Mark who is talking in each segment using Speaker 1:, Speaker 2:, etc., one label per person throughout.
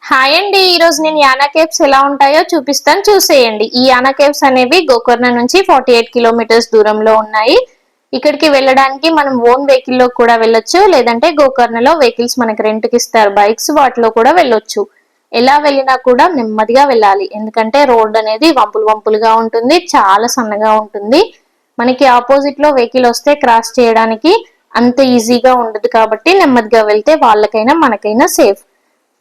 Speaker 1: Hi అండి, ఈ రోజు నేను యానా కేవ్స్ ఎలా ఉంటాయో చూపిస్తాను, చూసేయండి. ఈ యానా కేవ్స్ అనేవి గోకర్ణ నుంచి 48 కిలోమీటర్స్ దూరంలో ఉన్నాయి. ఇక్కడికి వెళ్ళడానికి మనం ఓన్ వెహికల్ లో కూడా వెళ్ళొచ్చు, లేదంటే గోకర్ణలో వెహికల్స్ మనకి రెంట్ కి ఇస్తారు, బైక్స్, వాటిలో కూడా వెళ్ళొచ్చు. ఎలా వెళ్ళినా కూడా నెమ్మదిగా వెళ్ళాలి, ఎందుకంటే రోడ్ అనేది వంపులు వంపులుగా ఉంటుంది, చాలా సన్నగా ఉంటుంది. మనకి ఆపోజిట్ లో వెహికల్ వస్తే క్రాస్ చేయడానికి అంత ఈజీగా ఉండదు, కాబట్టి నెమ్మదిగా వెళ్తే వాళ్ళకైనా మనకైనా సేఫ్.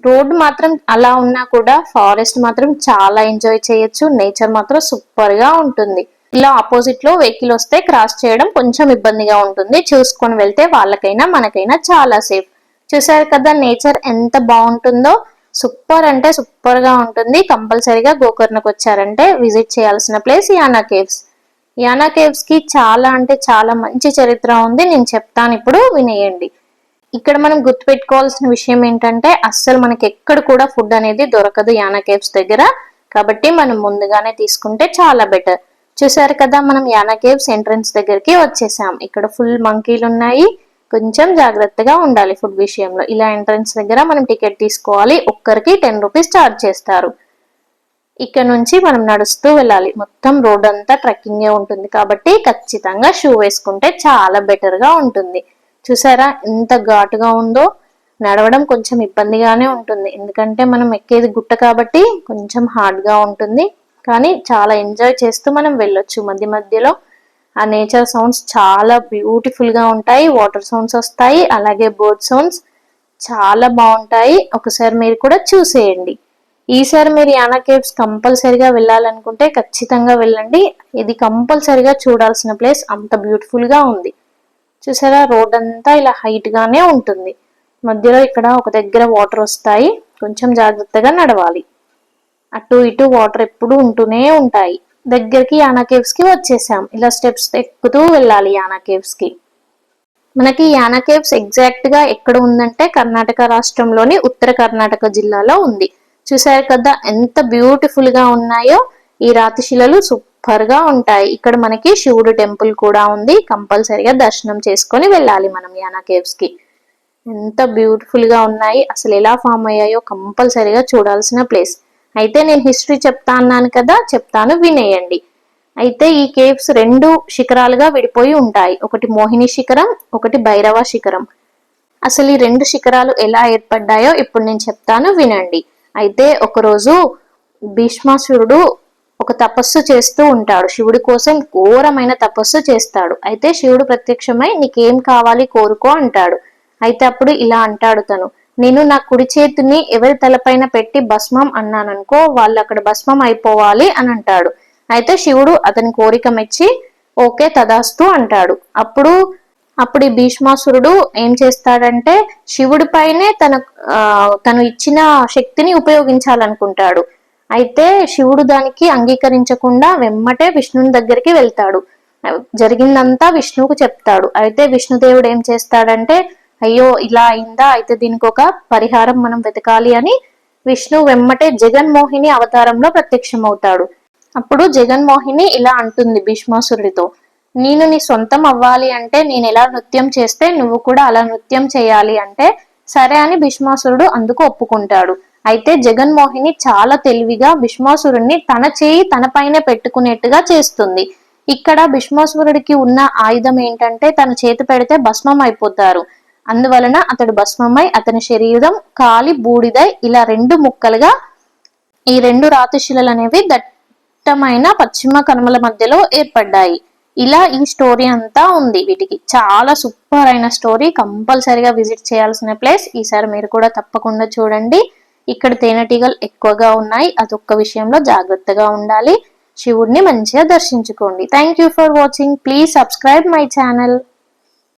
Speaker 1: రోడ్ మాత్రం అలా ఉన్నా కూడా ఫారెస్ట్ మాత్రం చాలా ఎంజాయ్ చేయొచ్చు, నేచర్ మాత్రం సూపర్ గా ఉంటుంది. ఇలా ఆపోజిట్ లో వెహికల్ వస్తే క్రాస్ చేయడం కొంచెం ఇబ్బందిగా ఉంటుంది, చూసుకొని వెళ్తే వాళ్ళకైనా మనకైనా చాలా సేఫ్. చూసారు కదా నేచర్ ఎంత బాగుంటుందో, సూపర్ అంటే సూపర్ గా ఉంటుంది. కంపల్సరీగా గోకర్ణకు వచ్చారంటే విజిట్ చేయాల్సిన place Yana caves. Yana caves కి చాలా అంటే చాలా మంచి చరిత్ర ఉంది, నేను చెప్తాను, ఇప్పుడు వినేయండి. ఇక్కడ మనం గుర్తుపెట్టుకోవాల్సిన విషయం ఏంటంటే అస్సలు మనకి ఎక్కడ కూడా ఫుడ్ అనేది దొరకదు యానా కేవ్స్ దగ్గర, కాబట్టి మనం ముందుగానే తీసుకుంటే చాలా బెటర్. చూసారు కదా, మనం యానా కేవ్స్ ఎంట్రన్స్ దగ్గరికి వచ్చేసాం. ఇక్కడ ఫుల్ మంకీలు ఉన్నాయి, కొంచెం జాగ్రత్తగా ఉండాలి ఫుడ్ విషయంలో. ఇలా ఎంట్రన్స్ దగ్గర మనం టికెట్ తీసుకోవాలి, ఒక్కరికి 10 రూపీస్ ఛార్జ్ చేస్తారు. ఇక్కడ నుంచి మనం నడుస్తూ వెళ్ళాలి, మొత్తం రోడ్ అంతా ట్రెక్కింగే ఉంటుంది, కాబట్టి ఖచ్చితంగా షూ వేసుకుంటే చాలా బెటర్ గా ఉంటుంది. చూసారా ఎంత ఘాటుగా ఉందో, నడవడం కొంచెం ఇబ్బందిగానే ఉంటుంది, ఎందుకంటే మనం ఎక్కేది గుట్ట కాబట్టి కొంచెం హార్డ్ గా ఉంటుంది. కానీ చాలా ఎంజాయ్ చేస్తూ మనం వెళ్ళొచ్చు. మధ్య మధ్యలో ఆ నేచర్ సౌండ్స్ చాలా బ్యూటిఫుల్ గా ఉంటాయి, వాటర్ సౌండ్స్ వస్తాయి, అలాగే బర్డ్ సౌండ్స్ చాలా బాగుంటాయి. ఒకసారి మీరు కూడా చూసేయండి. ఈసారి మీరు యానా కేవ్స్ కంపల్సరిగా వెళ్ళాలనుకుంటే ఖచ్చితంగా వెళ్ళండి, ఇది కంపల్సరిగా చూడాల్సిన ప్లేస్, అంత బ్యూటిఫుల్ గా ఉంది. చూసారా రోడ్ అంతా ఇలా హైట్ గానే ఉంటుంది, మధ్యలో ఇక్కడ ఒక దగ్గర వాటర్ వస్తాయి, కొంచెం జాగ్రత్తగా నడవాలి. అటు ఇటు వాటర్ ఎప్పుడు ఉంటూనే ఉంటాయి. దగ్గరికి యానా కేవ్స్ కి వచ్చేసాం, ఇలా స్టెప్స్ ఎక్కుతూ వెళ్ళాలి యానా కేవ్స్ కి. మనకి యానా కేవ్స్ ఎగ్జాక్ట్ గా ఎక్కడ ఉందంటే కర్ణాటక రాష్ట్రంలోని ఉత్తర కర్ణాటక జిల్లాలో ఉంది. చూసారు కదా ఎంత బ్యూటిఫుల్ గా ఉన్నాయో, ఈ రాతి శిలలు సూపర్ గా ఉంటాయి. ఇక్కడ మనకి శివుడు టెంపుల్ కూడా ఉంది, కంపల్సరిగా దర్శనం చేసుకొని వెళ్ళాలి మనం యానా కేవ్స్ కి. ఎంత బ్యూటిఫుల్ గా ఉన్నాయి, అసలు ఎలా ఫామ్ అయ్యాయో కంపల్సరిగా చూడాల్సిన ప్లేస్. అయితే నేను హిస్టరీ చెప్తా అన్నాను కదా, చెప్తాను వినేయండి. అయితే ఈ కేవ్స్ 2 శిఖరాలుగా విడిపోయి ఉంటాయి, ఒకటి మోహిని శిఖరం, ఒకటి భైరవ శిఖరం. అసలు ఈ 2 శిఖరాలు ఎలా ఏర్పడ్డాయో ఇప్పుడు నేను చెప్తాను వినండి. అయితే ఒకరోజు భీష్మాసురుడు ఒక తపస్సు చేస్తూ ఉంటాడు, శివుడి కోసం ఘోరమైన తపస్సు చేస్తాడు. అయితే శివుడు ప్రత్యక్షమై నీకేం కావాలి కోరుకో అంటాడు. అయితే అప్పుడు ఇలా అంటాడు తను, నేను నా కుడి చేతిని ఎవరి తలపైన పెట్టి భస్మం అన్నాననుకో, వాళ్ళు అక్కడ భస్మం అయిపోవాలి అని అంటాడు. అయితే శివుడు అతని కోరిక మెచ్చి ఓకే తదాస్తు అంటాడు. అప్పుడు ఈ భీష్మాసురుడు ఏం చేస్తాడంటే శివుడి పైనే తను ఇచ్చిన శక్తిని ఉపయోగించాలనుకుంటాడు. అయితే శివుడు దానికి అంగీకరించకుండా వెమ్మటే విష్ణుని దగ్గరికి వెళ్తాడు, జరిగిందంతా విష్ణువుకు చెప్తాడు. అయితే విష్ణుదేవుడు ఏం చేస్తాడంటే అయ్యో ఇలా అయిందా, అయితే దీనికి ఒక పరిహారం మనం వెతకాలి అని విష్ణు వెమ్మటే జగన్మోహిని అవతారంలో ప్రత్యక్షమవుతాడు. అప్పుడు జగన్మోహిని ఇలా అంటుంది భీష్మాసురుడితో, నేను నీ సొంతం అవ్వాలి అంటే నేను ఎలా నృత్యం చేస్తే నువ్వు కూడా అలా నృత్యం చేయాలి అంటే సరే అని భీష్మాసురుడు అందుకు ఒప్పుకుంటాడు. అయితే జగన్మోహిని చాలా తెలివిగా భీష్మాసురుడిని తన చేయి తన పైన పెట్టుకునేట్టుగా చేస్తుంది. ఇక్కడ భీష్మాసురుడికి ఉన్న ఆయుధం ఏంటంటే తన చేతి పెడితే భస్మం అయిపోతారు, అందువలన అతడు భస్మమై అతని శరీరం కాలి బూడిదై ఇలా 2 ముక్కలుగా ఈ 2 రాతి శిలలు అనేవి దట్టమైన పశ్చిమ కనుమల మధ్యలో ఏర్పడ్డాయి. ఇలా ఈ స్టోరీ అంతా ఉంది. వీటికి చాలా సూపర్ అయిన స్టోరీ, కంపల్సరిగా విజిట్ చేయాల్సిన ప్లేస్. ఈసారి మీరు కూడా తప్పకుండా చూడండి. ఇక్కడ తేనెటీగలు ఎక్కువగా ఉన్నాయి, అదొక్క విషయంలో జాగ్రత్తగా ఉండాలి. శివుడిని మంచిగా దర్శించుకోండి. Thank you for watching. Please subscribe my channel.